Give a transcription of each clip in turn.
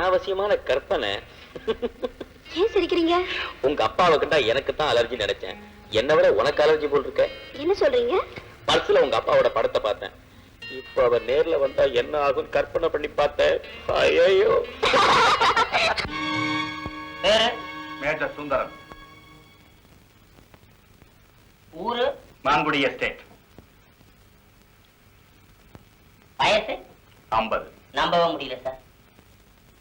அனாவசியமான கற்பனை. ஏன் சிரிக்கிறீங்க? உங்க அப்பாவை கண்டா எனக்கு தான் அலர்ஜி நினைச்சேன். என்ன விட உனக்கு அலர்ஜி போல் இருக்க. என்ன சொல்றீங்க? பல்ஸ்ல உங்க அப்பாவோட படத்தை பார்த்தேன். இப்ப அவர் நேர்ல வந்தா என்ன ஆகும் கற்பனை பண்ணி பார்த்தேன். ஐயோ. மேஜர் சுந்தரம். ஊரு மான்குடி எஸ்டேட். வயசு 50. நம்பவே முடியல சார்.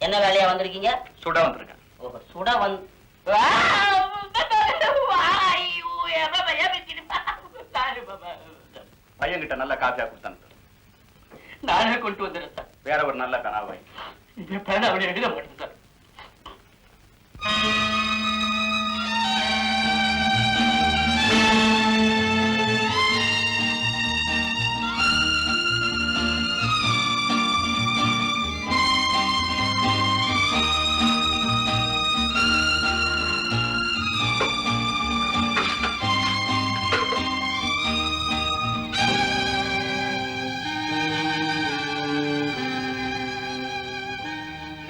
என்ன வேலையா வந்திருக்கீங்க? சுட வந்திருக்கேன். ஓஹோ, சுட வந்து பையன்கிட்ட நல்ல காஃபியா கொடுத்தாங்க. நானே கொண்டு வந்துடுறேன் சார். வேற ஒரு நல்ல கனாவை. அப்படி எழுத மாட்டேன் சார்.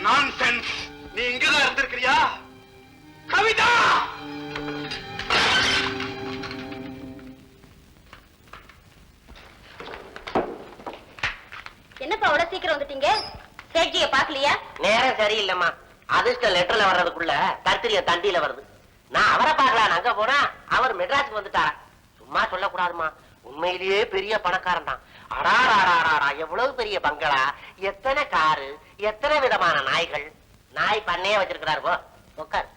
நான்சென்ஸ். நீ இங்கதான் இருந்திருக்கிறியா? கவிதா! என்னப்பா அவ்வளவு சீக்கிரம் வந்துட்டீங்க? சேட்ஜிய பாக்கலையா? நேரம் சரியில்லைம்மா. அதிர்ஷ்ட லெட்டர்ல வர்றதுக்குள்ள கத்திரிய தண்டியில வருது. நான் அவரை பார்க்கலாம் அங்க போனா அவர் மெட்ராஸுக்கு வந்துட்டாரா. சும்மா சொல்லக்கூடாதுமா, உண்மையிலேயே பெரிய பணக்காரன் தான். அடாராடாரா, எவ்வளவு பெரிய பங்களா, எத்தனை காரு, எத்தனை விதமான நாய்கள். நாய் பண்ணையே வச்சிருக்கிறாரு. போ உட்கார்.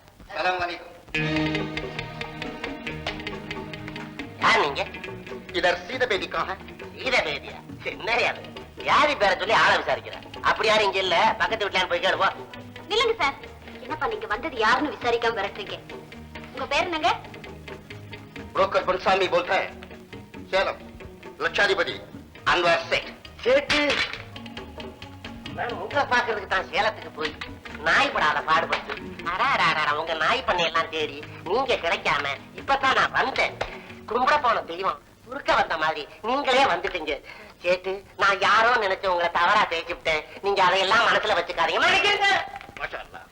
யார் நீங்க? இதர் சீதபேதிக்காக. சீதபேதியா? என்ன யாரி பேரை சொல்லி ஆள விசாரிக்கிறார். அப்படி யாரும் இங்க இல்ல, பக்கத்து வீட்டுல போய் கேளுவோ. இல்லங்க சார். என்னப்பா நீங்க வந்தது யாருன்னு விசாரிக்காம விரட்டுறீங்க? உங்க பேர் என்னங்க? புரோக்கர் பொன்சாமி போல்றேன். சேலம் லட்சாதிபதி அன்வர் சேட். சேட்டு, நான் உங்களை பாக்குறதுக்கு தான் சேலத்துக்கு போய் நாய் படாத பாடுபட்டு உங்க நாய் பண்ணை எல்லாம் தேடி நீங்க கிடைக்காம இப்பதான் நான் வந்தேன். கும்பிட போன தெய்வம் குறுக்க வந்த மாதிரி நீங்களே வந்துட்டீங்க. சேட்டு, நான் யாரோ நினைச்சு உங்களை தவறா பேசி விட்டேன். நீங்க அதையெல்லாம் மனசுல வச்சுக்காதீங்க. மன்னிக்கிறீங்க. மாஷா அல்லாஹ்.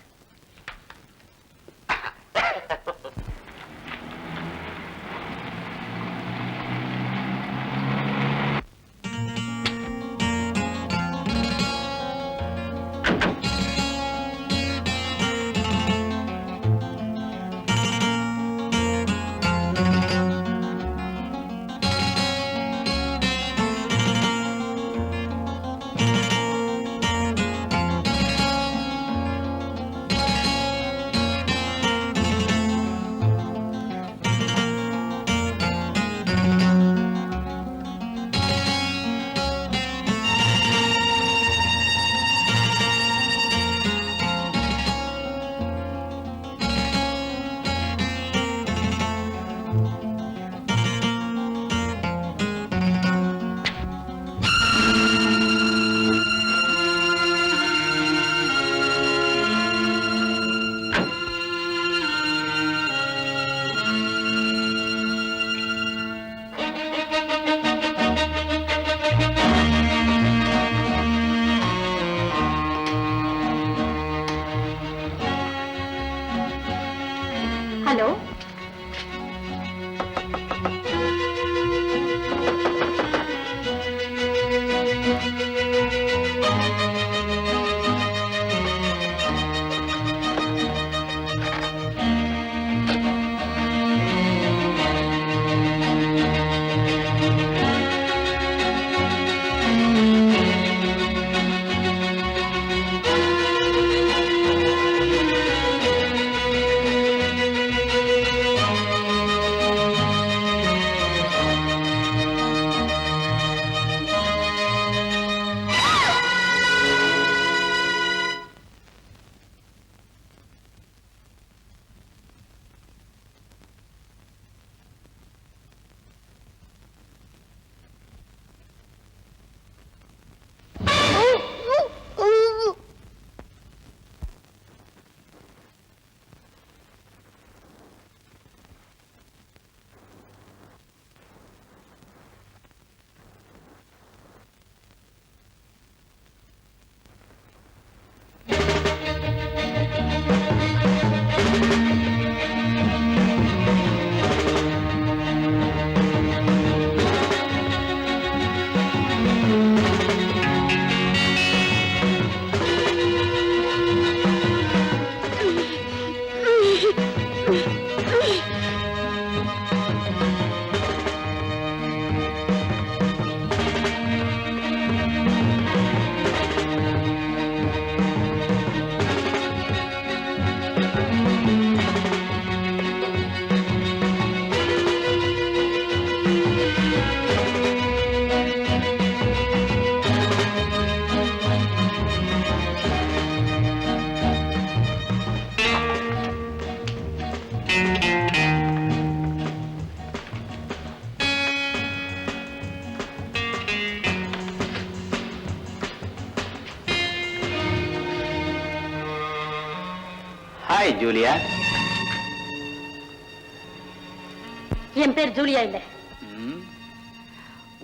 ஹலோ. Hi Julia. என் பேர் ஜூலியா இல்ல.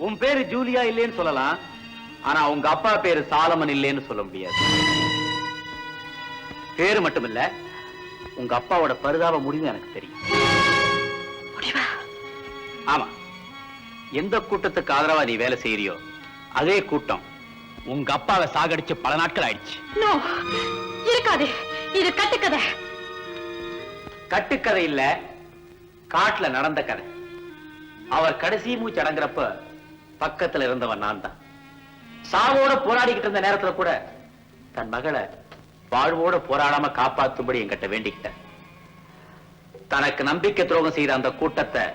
உன் பேரு ஜூலியா இல்லைன்னு சொல்லலாம், ஆனா உங்க அப்பா பேரு சாலமன் இல்லைன்னு சொல்ல முடியாது. பேரு மட்டுமில்ல, உங்க அப்பாவோட பரிதாப முடிவு எனக்கு தெரியும். ஆமா, எந்த கூட்டத்துக்கு ஆதரவா நீ வேலை செய்யறியோ அதே கூட்டம் உங்க அப்பாவை சாகடிச்சு பல நாட்கள் ஆயிடுச்சு. இருக்காது, இது கட்டுக்கதை. கட்டுக்கதை இல்ல, காட்டுல நடந்த கதை. அவர் கடைசி மூச்சு அடங்குறப்ப பக்கத்துல இருந்தவன் நான் தான். சாவோட போராடிக்கிட்டு இருந்த நேரத்துல கூட தன் மகளை வாழ்வோட போராடாம காப்பாத்தும்படி என்கிட்ட வேண்டிக்கிட்ட. தனக்கு நம்பிக்கை துரோகம் செய்த அந்த கூட்டத்தை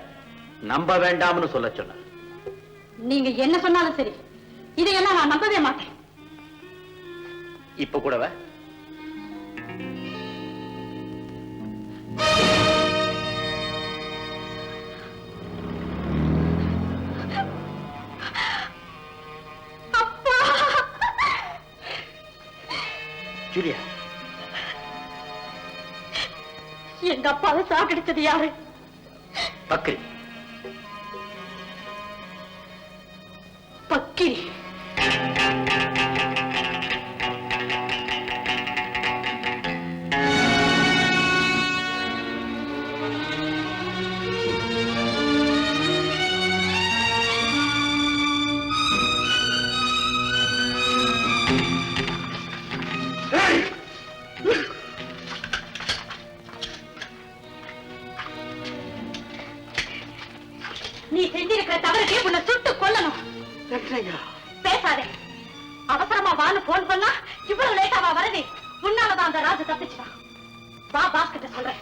நம்ப வேண்டாம்னு சொல்ல சொன்னார். நீங்க என்ன சொன்னாலும் சரி, இதையெல்லாம் நான் நம்பவே மாட்டேன். இப்ப கூடவா? ஜூலியா, எங்க அப்பாவை சாகடிச்சது யாரு? பக்ரி. பக்கிரி. நீ செஞ்சிருக்கிற தவறுக்கு உன்னை சுட்டு கொல்லணும். பேசாதே. அவசரமா வான்னு போன் பண்ணா இவ்வளவு லேட்டாவா வருது? உன்னாலதான் அந்த ராஜு தப்பிச்சுட்டான். வா, பாஸ் கிட்ட சொல்றேன்.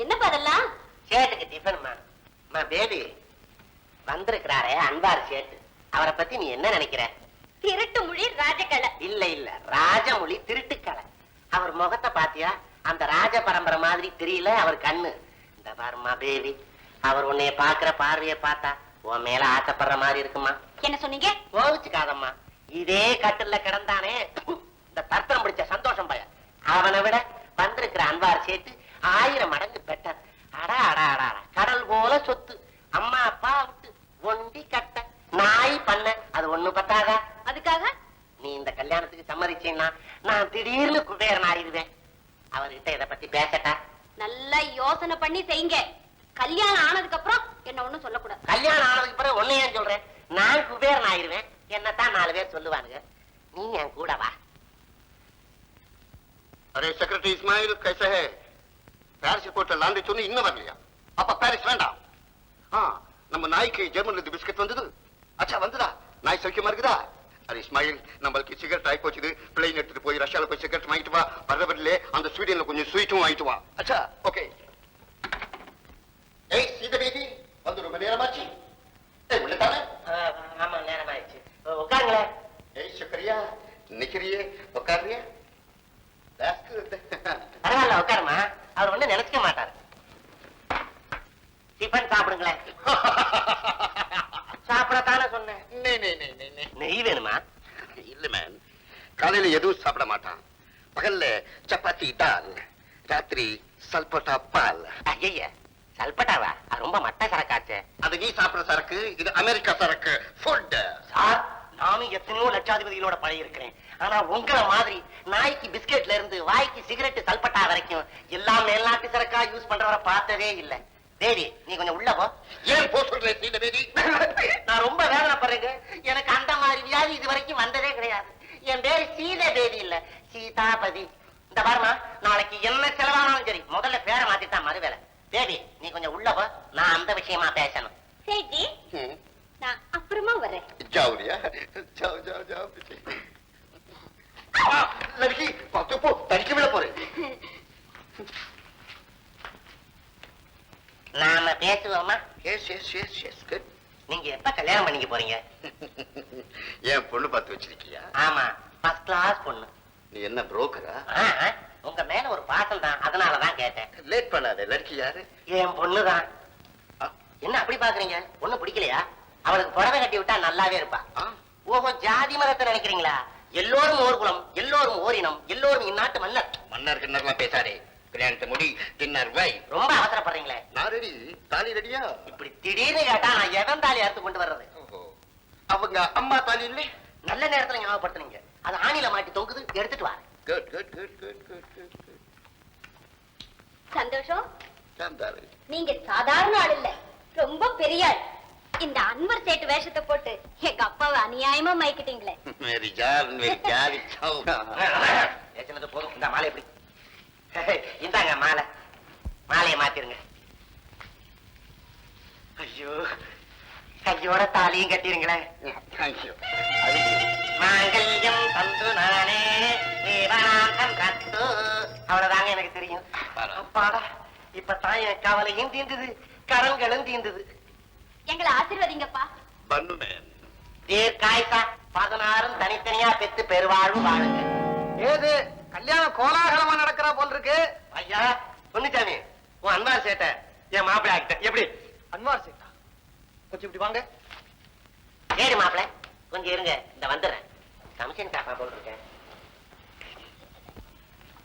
என்னப்பா அதெல்லாம்? சேட்டுக்கு டிஃபன்மா. பேபி வந்திருக்கிறாரே அன்வார் சேட்டு, அவரை பத்தி நீ என்ன நினைக்கிற? திருட்டு மொழி ராஜகலை. இல்ல இல்ல, ராஜமொழி திருட்டுக்கலை. அவர் முகத்தை பாத்தியா? அந்த ராஜ பரம்பரை மாதிரி தெரியல அவர் கண்ணு. இந்த பாருமா பேபி, அவர் உன்னைய பாக்குற பார்வைய பார்த்தா உன் மேல ஆசைப்படுற மாதிரி இருக்குமா? என்ன சொன்னீங்க? கோவிச்சுக்காதம்மா. இதே கட்டில கிடந்தானே இந்த தர்த்தம் பிடிச்ச சந்தோஷம் பையன், அவனை விட வந்திருக்கிற அன்வார் சேட்டு 1000 மடங்கு பெட்டர். அடா அடா அடா, கடல் போல சொத்து, அம்மா அப்பா விட்டு ஒண்டி கட்ட நாய் பண்ண, அது ஒண்ணு பத்தாதா? அதுக்காக நீ இந்த கல்யாணத்துக்கு சம்மதிச்சீன்னா நான் திடீர்னு குபேரன் ஆயிடுவேன். அவர்கிட்ட இதை பத்தி பேசட்டா? நல்லா யோசனை பண்ணி செய்யுங்க. கல்யாணம் ஆனதுக்கு அப்புறம் என்ன ஒண்ணும் சொல்லக்கூடாது. கல்யாணம் ஆனதுக்கு பிறகு ஒன்ன ஏன் சொல்றேன்? நான் குபேரன் ஆயிருவேன், என்னத்தான் 4 பேர் சொல்லுவானுங்க. நீ என் கூட வா. अरे सेक्रेटरी इस्माइल कैसे है? பாரிஸ் ரிப்போர்ட்ல லாண்ட்ரி சொன்னு இன்னும் வரலையா? அப்ப பாரிஸ் வேண்டாம். நம்ம நாய்க்கு ஜெர்மன்ல இருந்து பிஸ்கட் வந்தது. அச்சா வந்துதா? நாய் சௌக்கியமா இருக்குதா? அரே இஸ்மாயில், நம்மளுக்கு சிகரெட் ஆகி போச்சுது. பிளைன் எடுத்துட்டு போய் ரஷ்யால போய் சிகரெட் வாங்கிட்டு வா. வரவரிலே அந்த ஸ்வீடன்ல கொஞ்சம் ஸ்வீட்டும் வாங்கிட்டு வா. அச்சா ஓகே. ஏய் சீத பேபி, வந்து ரொம்ப நேரமாச்சு. ஏய் உள்ளதானே? ஆமா நேரமாயிடுச்சு, உட்காருங்களே. ஏய் சுக்ரியா, நிக்கிறியே உட்காருறியா? பரவாயில்ல உட்காருமா, அவர் ஒண்ணு நினைச்சுக்க மாட்டாரு. டிஃபன் சாப்பிடுங்களேன். சாப்பிடத்தானே சொன்னேன். நெய் வேணுமா? இல்ல மேன், காலையில எதுவும் சாப்பிட மாட்டான். பகல்ல சப்பாத்தி டால், ராத்திரி சல்பட்டா பால். ஐய சல்பட்டாவா? அது ரொம்ப மட்ட சரக்காச்சே. அது நீ சாப்பிடுற சரக்கு, இது அமெரிக்கா சரக்கு. ஃபுட் சார், நானும் எத்தனையோ லட்சாதிபதிகளோட பழகி இருக்கிறேன். ஆனா உங்களை மாதிரி நாய்க்கு பிஸ்கெட்ல இருந்து வாய்க்கு சிகரெட் சல்பட்டா வரைக்கும் எல்லாம் மேல்நாட்டு சரக்கா யூஸ் பண்றவரை பார்த்ததே இல்ல. தேவி, நீ கொஞ்சம் உள்ள போ. ஏன் போ சொல்றேன் சீதவேதி? நான் ரொம்ப வேதனைப்படுறேங்க. எனக்கு அந்த மாதிரி வியாதி இது வரைக்கும் வந்ததே கிடையாது. என் பேரு சீதேவி இல்ல, சீதாபதி. இந்த பாருமா, நாளைக்கு என்ன செலவானாலும் சரி முதல்ல பேரை மாத்திட்டா மறுவேளை. தேவி, நீ கொஞ்சம் உள்ள போ, நான் அந்த விஷயமா பேசணும். சேட்ஜி, நான் அப்புறமா வரேன். जाओ जाओ जाओ जाओ पीछे। लड़की पातो पो तरीके में போறே. நாம பேசுவோமா? Yes yes yes yes good. நீங்க எப்ப கல்யாணம் பண்ணிக்க போறீங்க? ஏன் பொண்ணு பார்த்து வச்சிருக்கியா? ஆமா, ஃபர்ஸ்ட் கிளாஸ் பொண்ணு. நீ என்ன புரோக்கரா? உங்க மேல ஒரு பாசம் தான், அதனாலதான் கேட்டேன். லேட் பண்ணாதே. லड़की யாரு? என் பொண்ணுதான். என்ன அப்படி பாக்குறீங்க? பொண்ணு பிடிக்கலையா? அவளுக்கு புடவை கட்டி விட்டா நல்லாவே இருப்பா. ஓஹோ, ஜாதி மதத்தை நினைக்கிறீங்களா? எல்லோரும் ஓர் குலம், எல்லோரும் ஓரினம், எல்லோரும் இந்நாட்டு மன்னர். மன்னர் கிண்ணர்லாம் பேசாதே. கல்யாணத்தை முடி, டின்னர் வை. ரொம்ப அவசரப்படுறீங்களே. நான் ரெடி. தாலி ரெடியா? இப்படி திடீர்னு கேட்டா நான் எவன் தாலி அறுத்து கொண்டு வர்றது? அவங்க அம்மா தாலி இல்லை? நல்ல நேரத்துல ஞாபகப்படுத்துனீங்க. அது ஆணில மாட்டி தொங்குது, எடுத்துட்டு வா. Good good good good good good good. சந்தோஷம். சாந்தாரு, நீங்க சாதாரண ஆள் இல்ல, ரொம்ப பெரிய ஆள். இந்த அன்வர் சேட்டு வேஷத்தை போட்டு எங்க அப்பாவை அநியாயமா மயக்கிட்டீங்களே. மேரி ஜான் சாவு. ஏச்சனது போதும். இந்த மாலை எப்படி? இந்தாங்க மாலை. மாலையை மாத்திருங்க. ஐயோ, கையோட தாலியும் கட்டிருங்களேன். தேங்க்யூ. மாங்கல்யம் தந்து நானே தேவனாந்தம் கத்து. அவ்வளவுதாங்க எனக்கு தெரியும். அப்பாடா, இப்பதான் என் கவலையும் தீர்ந்தது, கடன்களும் தீர்ந்தது. எங்களை ஆசீர்வதிங்கப்பா. பண்ணுனேன். தீர்க்காய்சா 16 தனித்தனியா பெத்து பெருவாழ்வு வாழுங்க. ஏது கல்யாணம் கோலாகலமா நடக்கிறா போல் இருக்கு. ஐயா பொன்னுச்சாமி, உன் அன்பார் சேட்ட என் மாப்பிள்ளை ஆகிட்டேன். எப்படி? அன்வார் சேட்டா, கொஞ்சம் இப்படி வாங்க. ஏடு மாப்பிள்ளை, கொஞ்சம் இருங்க, இந்த வந்துடுறேன். கமிஷன் காப்பா போல் இருக்கேன்.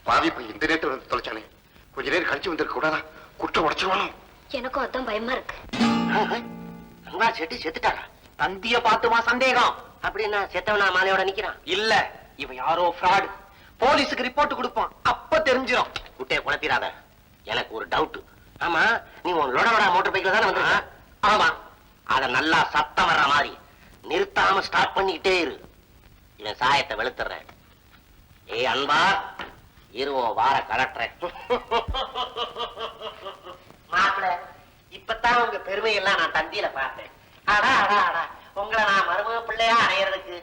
பாவி போய் இந்த நேரத்தில் வந்து தொலைச்சானே. கொஞ்ச நேரம் கழிச்சு வந்திருக்க கூடாதா? குற்றம் உடச்சிருவானோ? எனக்கும் அதான் பயமா இருக்கு. அன்வார் சேட்டு செத்துட்டாரா? தந்திய பார்த்துமா சந்தேகம்? அப்படின்னா செத்தவனா மாலையோட நிக்கிறான்? இல்ல, இவன் யாரோ ஃப்ராடு. போலீஸுக்கு ரிப்போர்ட் கொடுப்பான், அப்ப தெரிஞ்சிடும். குட்டைய குழப்பிடாத, எனக்கு ஒரு டவுட். ஆமா, நீ உன் லோடோட மோட்டர் பைக்ல தானே வந்திருக்க? ஆமா. அத நல்லா சத்தம் வர்ற மாதிரி நிறுத்தாம ஸ்டார்ட் பண்ணிக்கிட்டே இரு. இவன் சாயத்தை வெளுத்துறேன். ஏய் அன்பா, இருவோம் வார கலட்டுறேன். மாப்பிள்ள, இப்பதான் உங்க பெருமையெல்லாம் நான் தந்தியில பார்த்தேன். அடா அடா அடா, உங்களை நான் மருமக பிள்ளையா அடையிறதுக்கு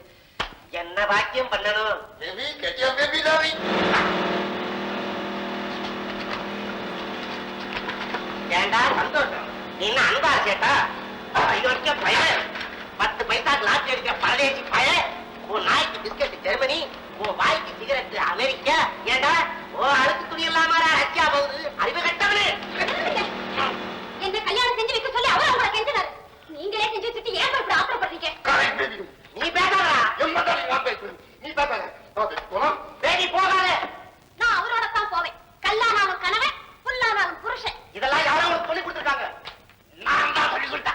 என்ன பாக்கியம் பண்ணணும்? பேபி கெட்டியா பேபி டாவி. ஏண்டா சந்தோஷம், நீ என்ன அன்பார் சேட்டா? இது வரைக்கும் பையன் 10 பைசாக்கு லாட்சி அடிக்கிற பரதேசி பையன். உன் நாய்க்கு பிஸ்கட் ஜெர்மனி, உன் வாய்க்கு சிகரெட் அமெரிக்கா. ஏண்டா ஓ அழுக்கு துணி இல்லாம ரஷ்யா போகுது? அறிவு கட்டவனே. என்ன கல்யாணம் செஞ்சு வைக்க சொல்லி அவர் அவங்களை கெஞ்சினாரு. நீங்களே செஞ்சு வச்சுட்டு ஏன் இப்படி ஆத்திரப்படுறீங்க? Correct baby. நீ பேசாதடா. என்ன தாலி நான் பேசுறேன். நீ பேசாத. ஓகே போலாம். பேடி போகாத. நான் அவரோட தான் போவேன். கல்லானாலும் கணவன், புல்லானாலும் புருஷன். இதெல்லாம் யாரோ உங்களுக்கு சொல்லி கொடுத்துருக்காங்க. நான் தான் சொல்லி கொடுத்தேன்.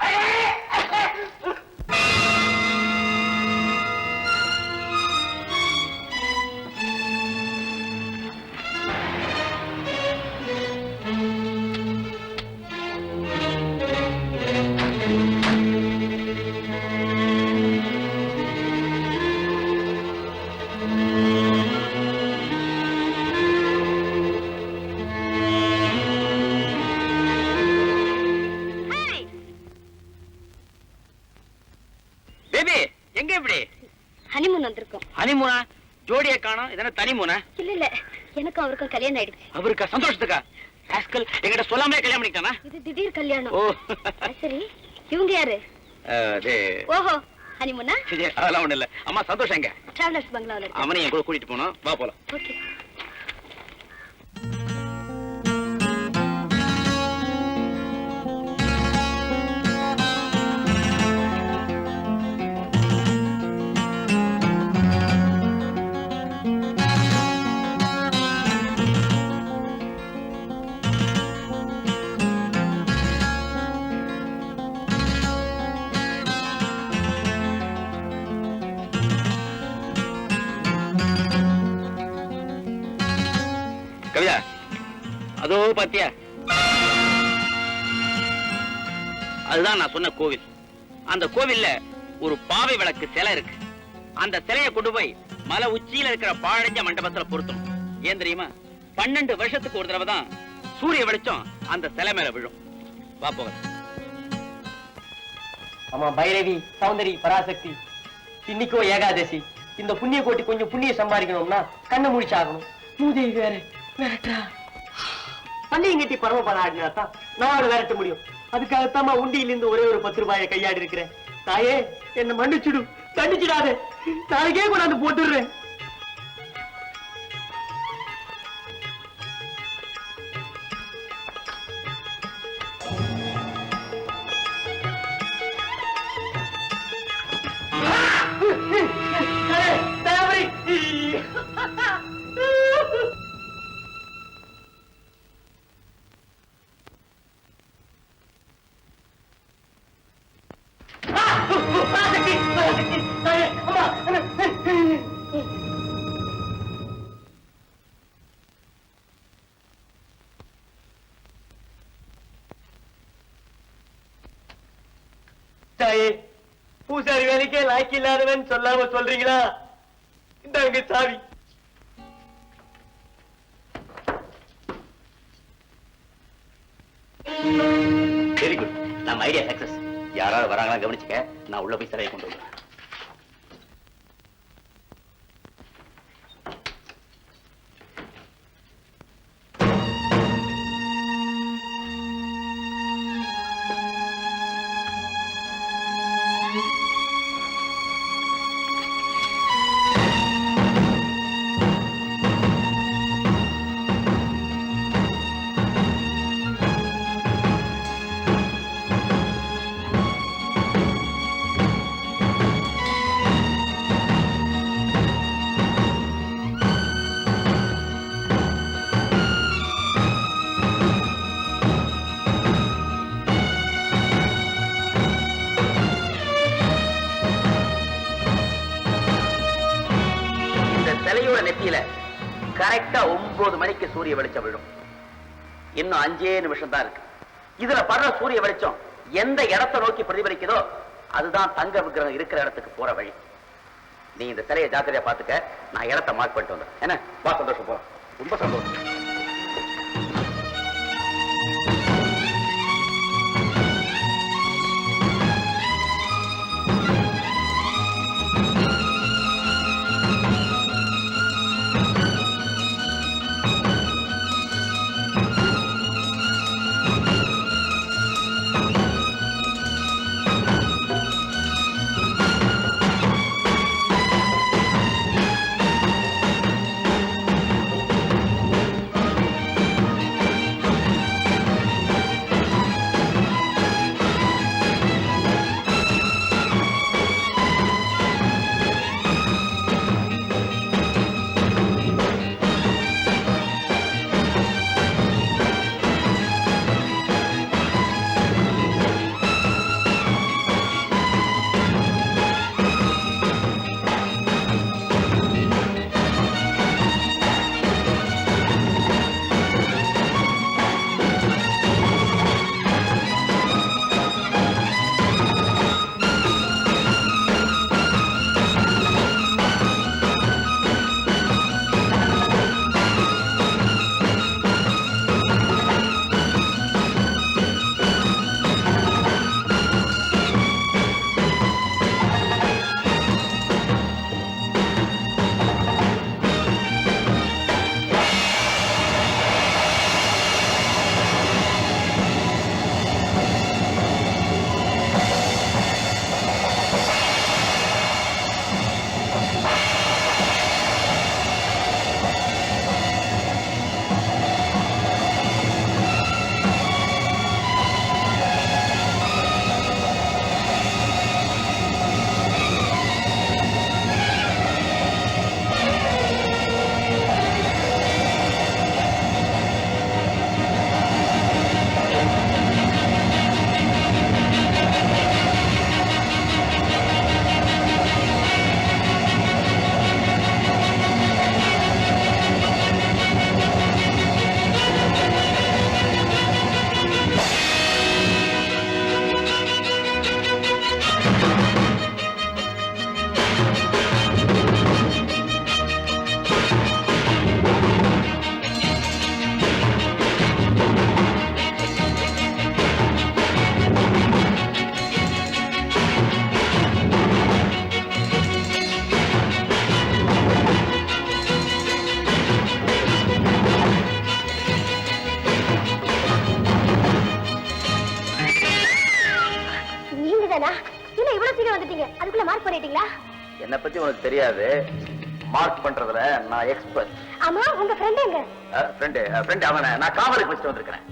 பேபி, எங்க இப்படி ஹனிமூன் வந்திருக்கோம். ஹனிமூனா? ஜோடியை காணோம். இதென்ன தனிமூனா? இல்ல இல்ல, எனக்கும் அவருக்கும் கல்யாணம் ஆயிடுச்சு. அவருக்கா? சந்தோஷத்துக்கா? ராஸ்கல், என்கிட்ட சொல்லாமலே கல்யாணம் பண்ணிட்டானா? இது திடீர் கல்யாணம். ஓ. சரி, இவங்க யாரு? அது ஓஹோ, ஹனிமூனா? அதெல்லாம் ஒண்ணு இல்ல. அம்மா சந்தோஷம் எங்க? டிராவலர்ஸ் பங்களாவுல இருக்கு. அவனையும் என் கூட கூட்டிட்டு போனோம். வா போலாம். ஓகே. அதோ பாத்தியா, அதுதான் நான் சொன்ன கோவில். அந்த கோவில்ல ஒரு பாவை விளக்கு சிலை இருக்கு. அந்த சிலையை கொண்டு போய் மலை உச்சியில இருக்கிற பாழஞ்ச மண்டபத்துல பொருத்தணும். ஏன் தெரியுமா? 12 வருஷத்துக்கு ஒரு தடவை தான் சூரிய வெளிச்சம் அந்த சிலை மேல விழும். வா போக. ஆமா, பைரவி, சௌந்தரி, பராசக்தி, இன்னைக்கோ ஏகாதசி. இந்த புண்ணிய கோட்டி கொஞ்சம் புண்ணியம் சம்பாதிக்கணும்னா கண்ணை முழிச்சாகணும். மூதேவி வேற விரட்டா பள்ளியும் கட்டி பரமபலம் ஆடினா தான் நான் அவளை விரட்ட முடியும். அதுக்காகத்தாமா உண்டியிலிருந்து ஒரே ஒரு 10 ரூபாயை கையாடி இருக்கிறேன். தாயே, என்ன மன்னிச்சுடு, தண்டிச்சிடாதே, நாளைக்கே கொண்டாந்து போட்டுடுறேன். தாயே, பூசாரி வேலைக்கே லாய்க்கு இல்லாதவன் சொல்லாம சொல்றீங்களா? இந்தாங்க சாவி. வெரி குட், நம்ம ஐடியா சக்சஸ். யாராவது வராங்களா கவனிச்சுக்க, நான் உள்ள போய் சிலையை கொண்டு வருவேன். சிலையோட நெத்தியில கரெக்டா 9 மணிக்கு சூரிய வெளிச்சம் விழும். இன்னும் 5 நிமிஷம் தான் இருக்கு. இதுல படுற சூரிய வெளிச்சம் எந்த இடத்தை நோக்கி பிரதிபலிக்குதோ அதுதான் தங்க விக்கிரகம் இருக்கிற இடத்துக்கு போற வழி. நீ இந்த சிலையை ஜாக்கிரதையா பாத்துக்க. நான் இடத்தை மார்க் பண்ணிட்டு வந்தேன். என்ன பா, சந்தோஷம். போறோம். ரொம்ப சந்தோஷம். தானா? என்ன இவ்வளவு சீக்கிரம் வந்துட்டீங்க? அதுக்குள்ள மார்க் பண்ணிட்டீங்களா? என்னை பத்தி உனக்கு தெரியாது. மார்க் பண்றதுல நான் எக்ஸ்பர்ட். ஆமா, உங்க ஃப்ரெண்ட் எங்க? ஃப்ரெண்ட் அவனை நான் காவலுக்கு வச்சுட்டு வந்திருக்கிறேன்.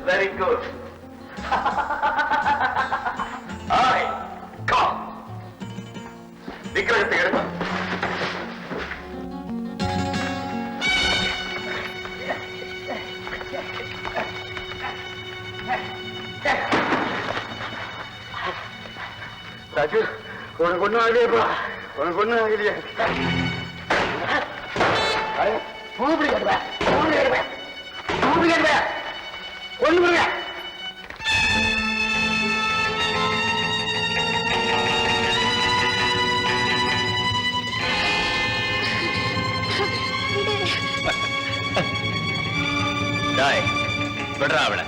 Very good. Hi, come. விக்கிரகத்தை எடுப்பா. ராஜு, உனக்கு ஒண்ணும் ஆகலையப்பா, உனக்கு ஒண்ணும் ஆகலையா? பூப்பி கட்டுவேன், பூப்பி கட்டுவேன், பூப்பி கட்டுவேன், ஒண்ணு பண்ணுங்க. விடுறா அவள,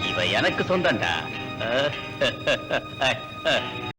இவ எனக்கு சொந்தம்டா.